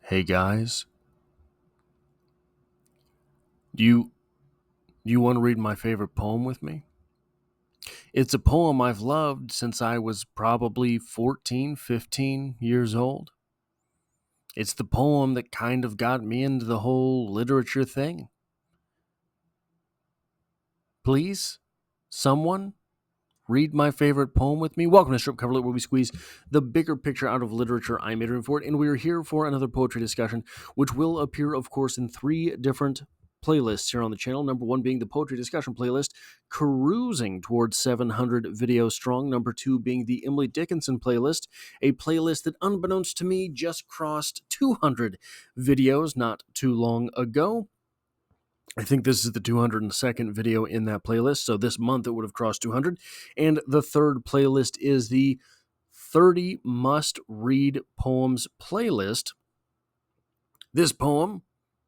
Hey guys, do you want to read my favorite poem with me? It's a poem I've loved since I was probably 14, 15 years old. It's the poem that kind of got me into the whole literature thing. Please, someone, read my favorite poem with me. Welcome to Strip Cover Lit, where we squeeze the bigger picture out of literature. I'm Adrian Ford, and we are here for another poetry discussion, which will appear, of course, in three different playlists here on the channel. Number one being the poetry discussion playlist, cruising towards 700 videos strong. Number two being the Emily Dickinson playlist, a playlist that, unbeknownst to me, just crossed 200 videos not too long ago. I think this is the 202nd video in that playlist, so this month it would have crossed 200. And the third playlist is the 30 must-read poems playlist. This poem,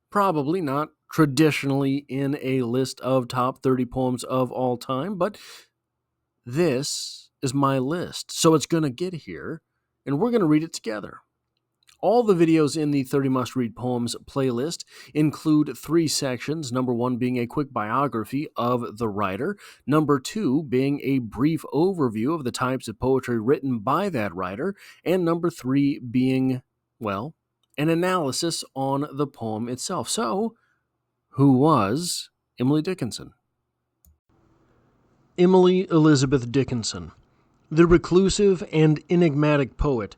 probably not traditionally in a list of top 30 poems of all time, but this is my list, so it's going to get here, and we're going to read it together. All the videos in the 30 Must-Read Poems playlist include three sections, number one being a quick biography of the writer, number two being a brief overview of the types of poetry written by that writer, and number three being, well, an analysis on the poem itself. So, who was Emily Dickinson? Emily Elizabeth Dickinson, the reclusive and enigmatic poet,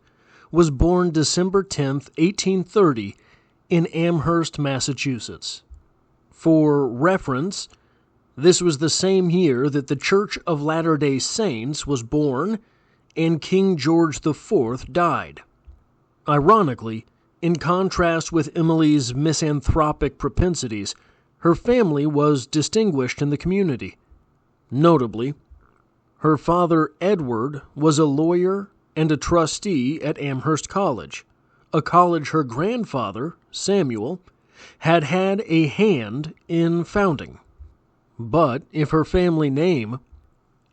was born December 10th, 1830, in Amherst, Massachusetts. For reference, this was the same year that the Church of Latter-day Saints was born and King George IV died. Ironically, in contrast with Emily's misanthropic propensities, her family was distinguished in the community. Notably, her father, Edward, was a lawyer and a trustee at Amherst College, a college her grandfather, Samuel, had had a hand in founding. But if her family name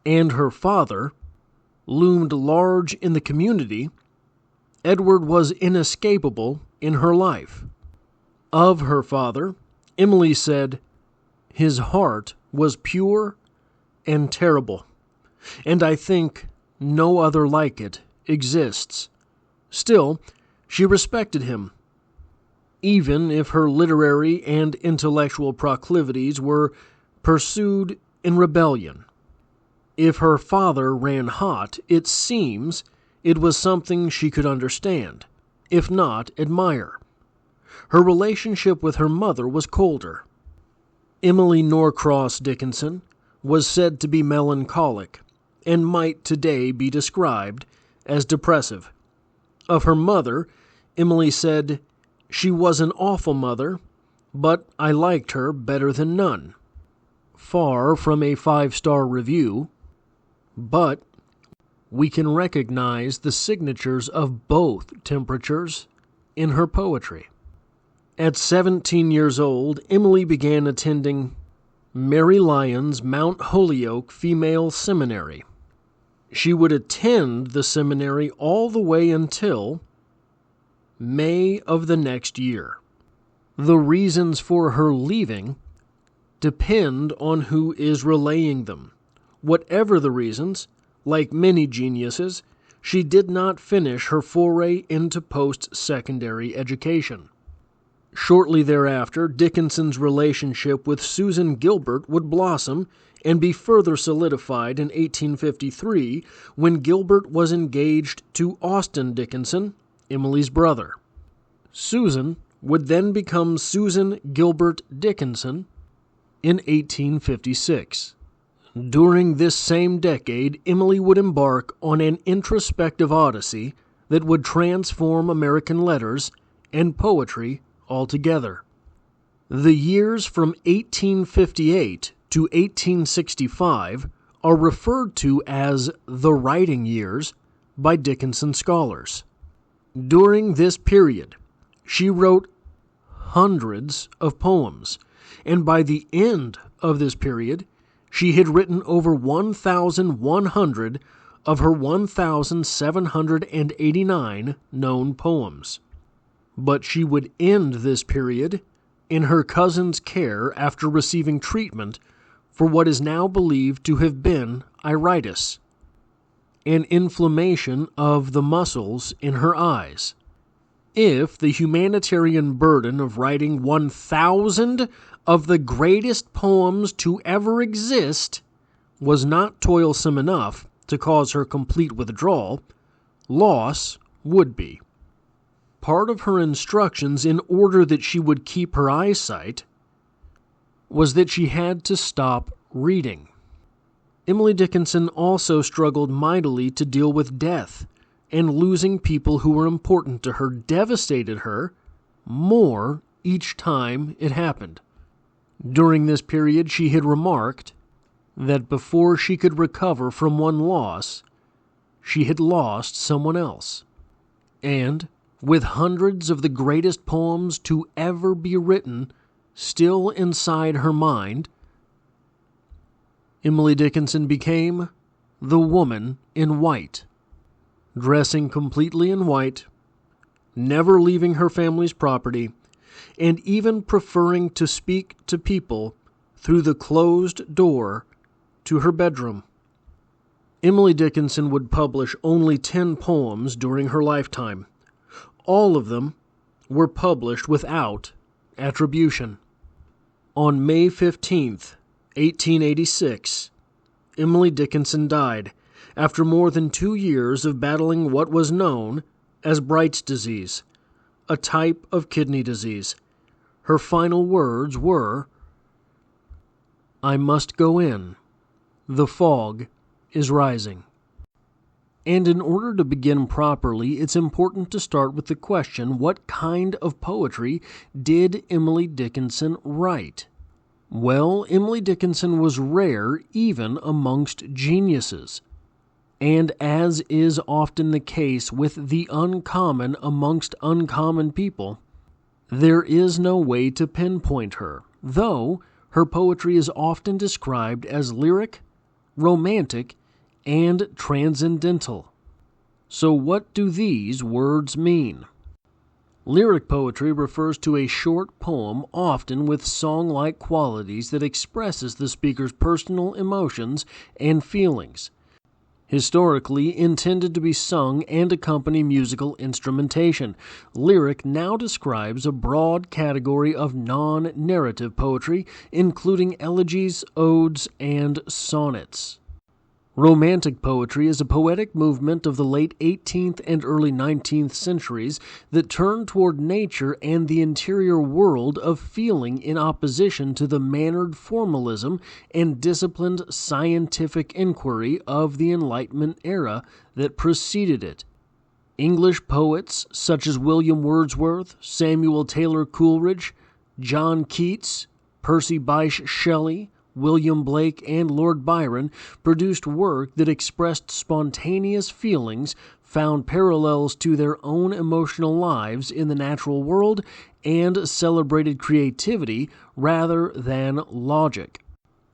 and her father loomed large in the community, Edward was inescapable in her life. Of her father, Emily said, "His heart was pure and terrible, and I think no other like it exists." Still, she respected him, even if her literary and intellectual proclivities were pursued in rebellion. If her father ran hot, it seems it was something she could understand, if not admire. Her relationship with her mother was colder. Emily Norcross Dickinson was said to be melancholic, and might today be described as depressive. Of her mother, Emily said, "She was an awful mother, but I liked her better than none." Far from a 5-star review, but we can recognize the signatures of both temperatures in her poetry. At 17 years old, Emily began attending Mary Lyons Mount Holyoke Female Seminary. She would attend the seminary all the way until May of the next year. The reasons for her leaving depend on who is relaying them. Whatever the reasons, like many geniuses, she did not finish her foray into post-secondary education. Shortly thereafter, Dickinson's relationship with Susan Gilbert would blossom and be further solidified in 1853 when Gilbert was engaged to Austin Dickinson, Emily's brother. Susan would then become Susan Gilbert Dickinson in 1856. During this same decade, Emily would embark on an introspective odyssey that would transform American letters and poetry altogether. The years from 1858 to 1865 are referred to as the writing years by Dickinson scholars. During this period, she wrote hundreds of poems, and by the end of this period, she had written over 1,100 of her 1,789 known poems. but she would end this period in her cousin's care after receiving treatment for what is now believed to have been iritis, an inflammation of the muscles in her eyes. If the humanitarian burden of writing 1,000 of the greatest poems to ever exist was not toilsome enough to cause her complete withdrawal, loss would be. Part of her instructions in order that she would keep her eyesight was that she had to stop reading. Emily Dickinson also struggled mightily to deal with death, and losing people who were important to her devastated her more each time it happened. During this period, she had remarked that before she could recover from one loss, she had lost someone else. And with hundreds of the greatest poems to ever be written still inside her mind, Emily Dickinson became the woman in white, dressing completely in white, never leaving her family's property, and even preferring to speak to people through the closed door to her bedroom. Emily Dickinson would publish only 10 poems during her lifetime. All of them were published without attribution. On May 15th, 1886, Emily Dickinson died after more than 2 years of battling what was known as Bright's disease, a type of kidney disease. Her final words were, "I must go in. The fog is rising." And in order to begin properly, it's important to start with the question, what kind of poetry did Emily Dickinson write? Well, Emily Dickinson was rare even amongst geniuses. And as is often the case with the uncommon amongst uncommon people, there is no way to pinpoint her, though her poetry is often described as lyric, romantic, and transcendental. So what do these words mean? Lyric poetry refers to a short poem, often with song-like qualities, that expresses the speaker's personal emotions and feelings. Historically intended to be sung and accompany musical instrumentation, lyric now describes a broad category of non-narrative poetry, including elegies, odes, and sonnets. Romantic poetry is a poetic movement of the late 18th and early 19th centuries that turned toward nature and the interior world of feeling in opposition to the mannered formalism and disciplined scientific inquiry of the Enlightenment era that preceded it. English poets such as William Wordsworth, Samuel Taylor Coleridge, John Keats, Percy Bysshe Shelley, William Blake, and Lord Byron produced work that expressed spontaneous feelings, found parallels to their own emotional lives in the natural world, and celebrated creativity rather than logic.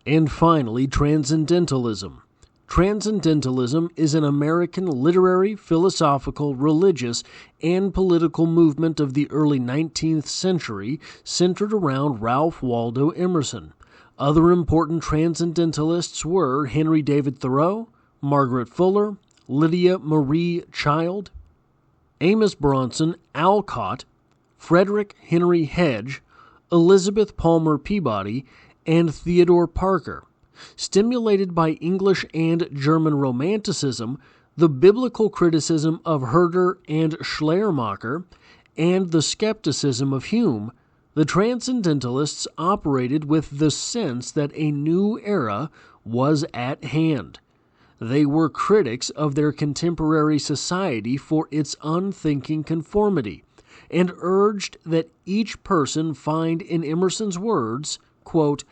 And finally, transcendentalism. Transcendentalism is an American literary, philosophical, religious, and political movement of the early 19th century centered around Ralph Waldo Emerson. Other important transcendentalists were Henry David Thoreau, Margaret Fuller, Lydia Marie Child, Amos Bronson Alcott, Frederick Henry Hedge, Elizabeth Palmer Peabody, and Theodore Parker. Stimulated by English and German Romanticism, the biblical criticism of Herder and Schleiermacher, and the skepticism of Hume, the Transcendentalists operated with the sense that a new era was at hand. They were critics of their contemporary society for its unthinking conformity, and urged that each person find in Emerson's words, quote,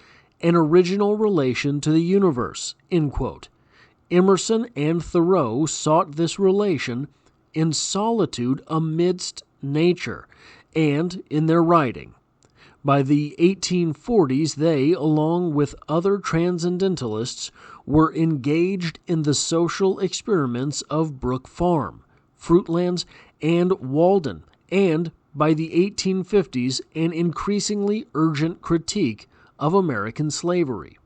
an original relation to the universe, end quote. Emerson and Thoreau sought this relation in solitude amidst nature and in their writing. By the 1840s, they, along with other transcendentalists, were engaged in the social experiments of Brook Farm, Fruitlands, and Walden, and by the 1850s an increasingly urgent critique of American slavery.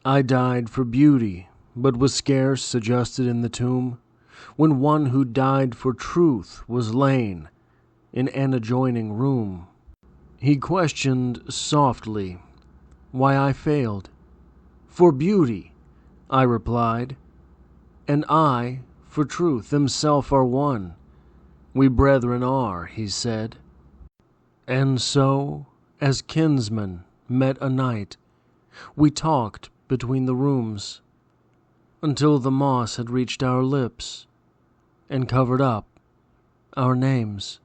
I died for beauty, but was scarce adjusted in the tomb, when one who died for truth was lain in an adjoining room. He questioned softly why I failed. For beauty, I replied, and I for truth, themself are one. We brethren are, he said. And so, as kinsmen met a night, we talked between the rooms, until the moss had reached our lips and covered up our names.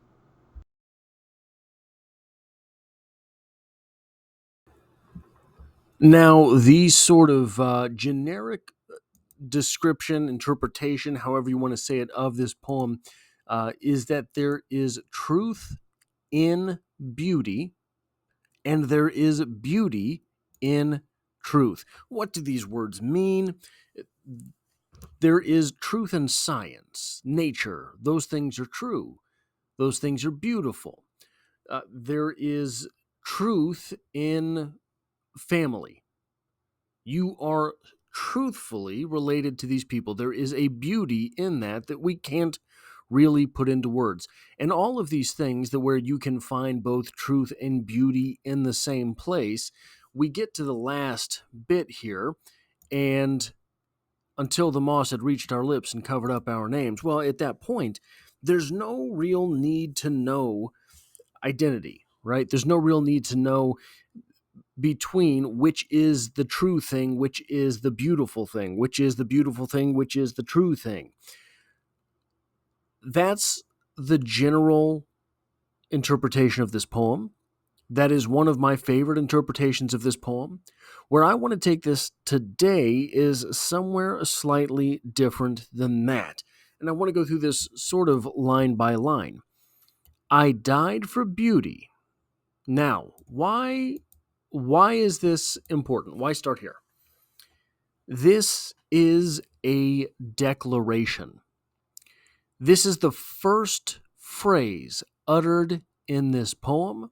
Now, these sort of generic description, interpretation, however you want to say it, of this poem is that there is truth in beauty and there is beauty in truth. What do these words mean? There is truth in science, nature. Those things are true. Those things are beautiful. There is truth in family. You are truthfully related to these people. There is a beauty in that we can't really put into words. And all of these things that where you can find both truth and beauty in the same place, we get to the last bit here, and until the moss had reached our lips and covered up our names. Well, at that point, there's no real need to know identity, right? There's no real need to know between which is the true thing, which is the beautiful thing, which is the beautiful thing, which is the true thing. That's the general interpretation of this poem. That is one of my favorite interpretations of this poem. Where I want to take this today is somewhere slightly different than that. And I want to go through this sort of line by line. I died for beauty. Now, why is this important? Why start here? This is a declaration. This is the first phrase uttered in this poem.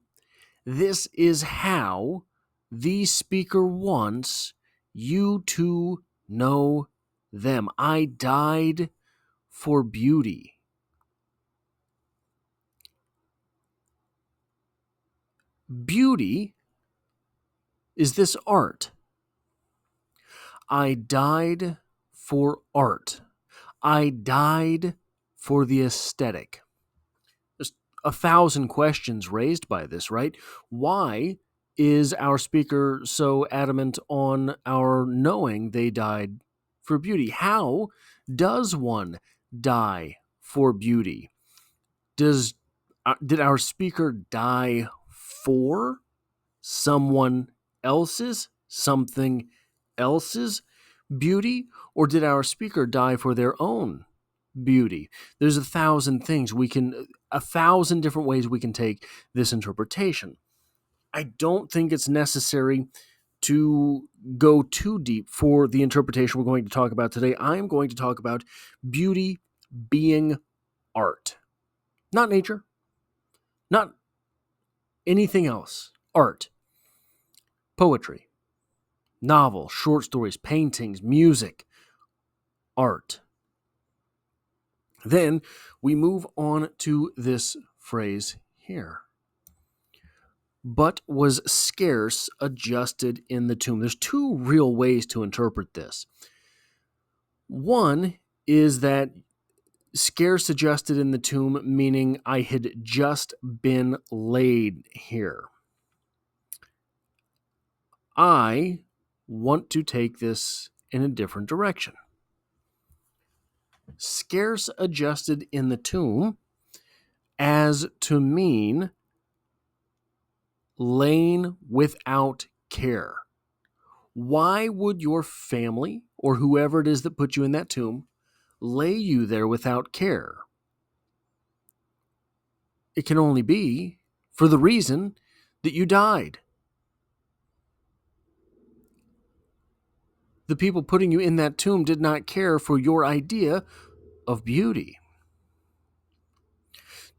This is how the speaker wants you to know them. I died for beauty. Beauty is this art. I died for art. I died for the aesthetic. There's 1,000 questions raised by this, right? Why is our speaker so adamant on our knowing they died for beauty? How does one die for beauty? Did our speaker die for someone else's, something else's beauty, or did our speaker die for their own beauty? There's 1,000 things 1,000 different ways we can take this interpretation. I don't think it's necessary to go too deep for the interpretation we're going to talk about today. I'm going to talk about beauty being art, not nature, not anything else. Art, poetry, novel, short stories, paintings, music, art. Then we move on to this phrase here. But was scarce adjusted in the tomb. There's two real ways to interpret this. One is that scarce adjusted in the tomb, meaning I had just been laid here. I want to take this in a different direction. Scarce adjusted in the tomb as to mean lain without care. Why would your family or whoever it is that put you in that tomb lay you there without care? It can only be for the reason that you died. The people putting you in that tomb did not care for your idea of beauty.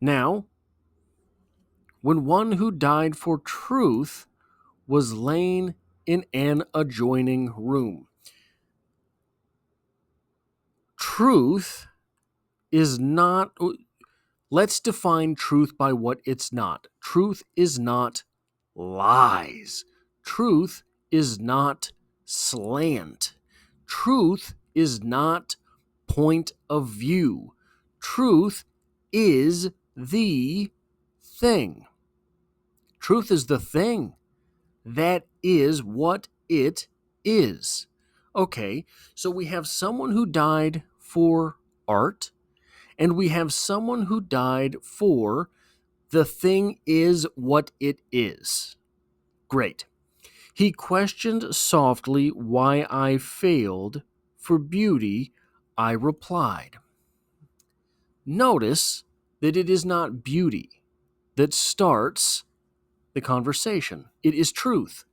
Now, when one who died for truth was lain in an adjoining room. Truth is not. Let's define truth by what it's not. Truth is not lies. Truth is not slant. Truth is not point of view. Truth is the thing. Truth is the thing. That is what it is. Okay, so we have someone who died for art, and we have someone who died for the thing is what it is. Great. He questioned softly why I failed. For beauty, I replied. Notice that it is not beauty that starts the conversation. It is truth.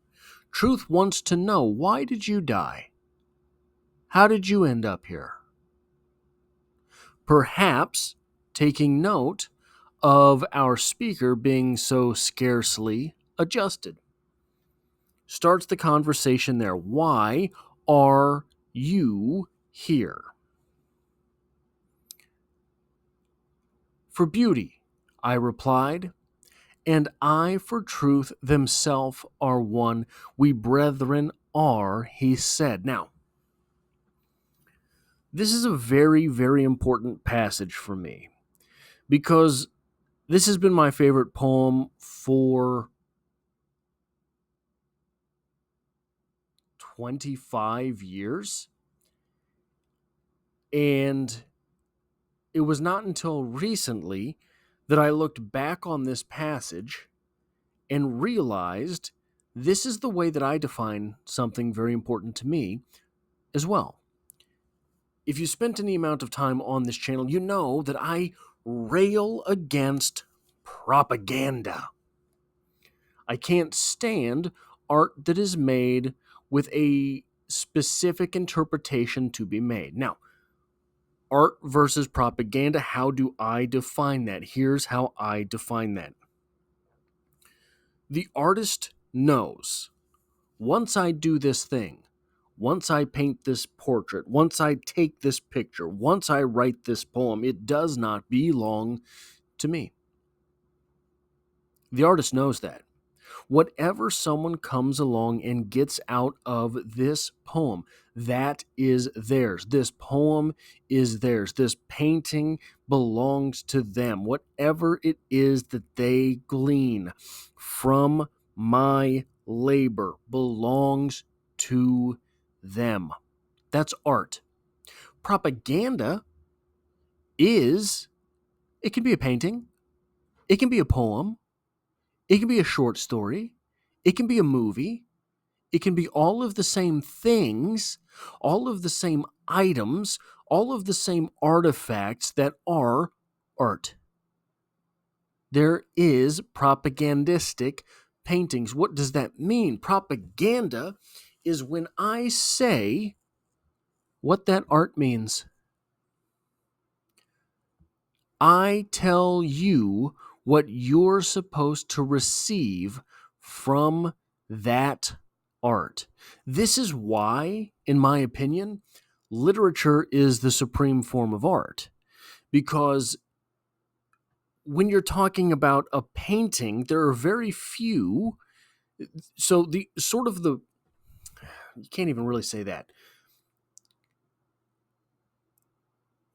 Truth wants to know, why did you die? How did you end up here? Perhaps taking note of our speaker being so scarcely adjusted. Starts the conversation there. Why are you here? For beauty, I replied, and I for truth themself are one. We brethren are, he said. Now, this is a very, very important passage for me because this has been my favorite poem for 25 years. And it was not until recently that I looked back on this passage and realized this is the way that I define something very important to me as well. If you spent any amount of time on this channel, you know that I rail against propaganda. I can't stand art that is made with a specific interpretation to be made. Now, art versus propaganda, how do I define that? Here's how I define that. The artist knows, once I do this thing, once I paint this portrait, once I take this picture, once I write this poem, it does not belong to me. The artist knows that. Whatever someone comes along and gets out of this poem, that is theirs. This poem is theirs. This painting belongs to them. Whatever it is that they glean from my labor belongs to them. That's art. Propaganda it can be a painting, it can be a poem, it can be a short story, it can be a movie, it can be all of the same things, all of the same items, all of the same artifacts that are art. There is propagandistic paintings. What does that mean? Propaganda is when I say what that art means. I tell you what you're supposed to receive from that art. This is why, in my opinion, literature is the supreme form of art. Because when you're talking about a painting, there are very few. So you can't even really say that.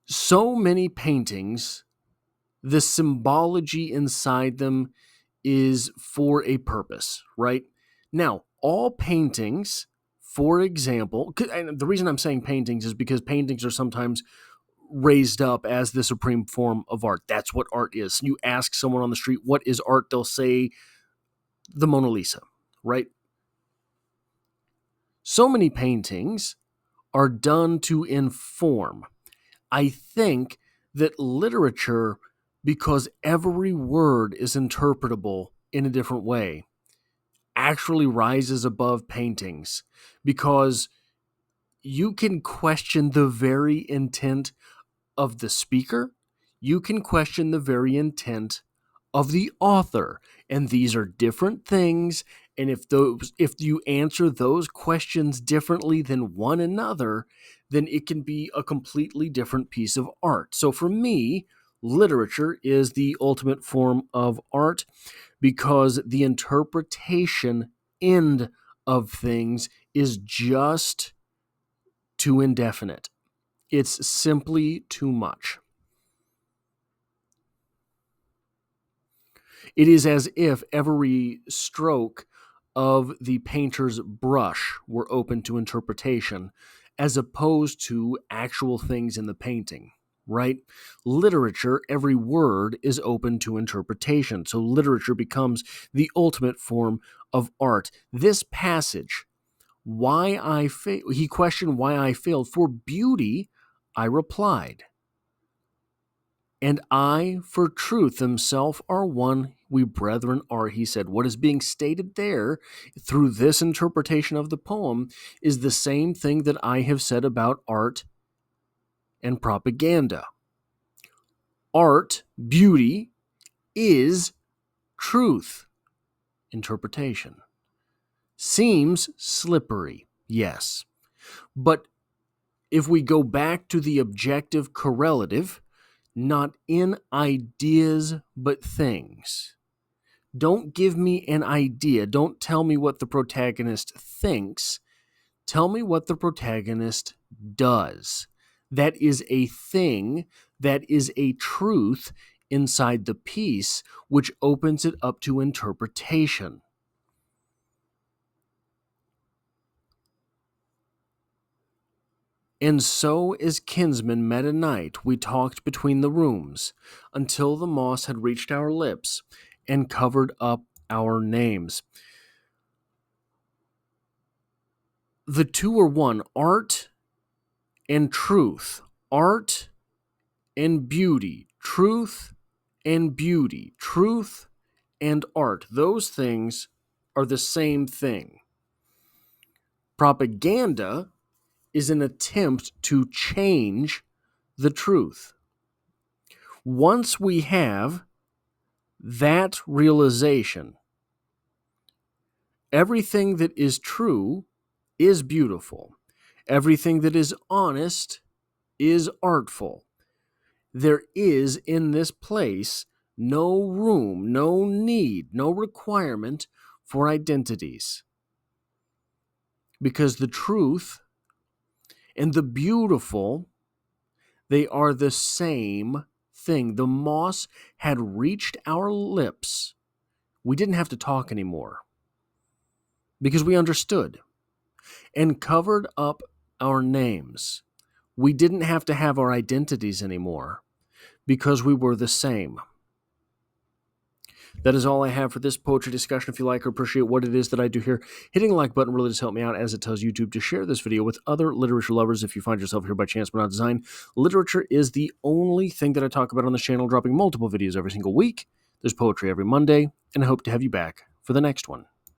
So many paintings, the symbology inside them is for a purpose, right? Now, all paintings, for example, and the reason I'm saying paintings is because paintings are sometimes raised up as the supreme form of art. That's what art is. You ask someone on the street, what is art? They'll say the Mona Lisa, right? So many paintings are done to inform. I think that literature, because every word is interpretable in a different way, actually rises above paintings, because you can question the very intent of the speaker, you can question the very intent of the author. And these are different things. And if you answer those questions differently than one another, then it can be a completely different piece of art. So for me, literature is the ultimate form of art because the interpretation end of things is just too indefinite. It's simply too much. It is as if every stroke of the painter's brush were open to interpretation, as opposed to actual things in the painting, right? Literature, every word is open to interpretation. So literature becomes the ultimate form of art. This passage, he questioned why I failed. For beauty, I replied. And I, for truth, himself are one, we brethren are, he said. What is being stated there through this interpretation of the poem is the same thing that I have said about art and propaganda. Art, beauty, is truth. Interpretation. Seems slippery, yes. But if we go back to the objective correlative, not in ideas, but things. Don't give me an idea. Don't tell me what the protagonist thinks. Tell me what the protagonist does. That is a thing, that is a truth inside the piece, which opens it up to interpretation. And so as kinsmen met a night, we talked between the rooms, until the moss had reached our lips and covered up our names. The two are one, art and truth, art and beauty, truth and beauty, truth and art. Those things are the same thing. Propaganda is an attempt to change the truth. Once we have that realization, everything that is true is beautiful. Everything that is honest is artful. There is in this place no room, no need, no requirement for identities. Because the truth and the beautiful, they are the same thing. The moss had reached our lips. We didn't have to talk anymore because we understood, and covered up our names. We didn't have to have our identities anymore because we were the same. That is all I have for this poetry discussion. If you like or appreciate what it is that I do here, hitting the like button really does help me out, as it tells YouTube to share this video with other literature lovers. If you find yourself here by chance but not design, literature is the only thing that I talk about on this channel, dropping multiple videos every single week. There's poetry every Monday, and I hope to have you back for the next one.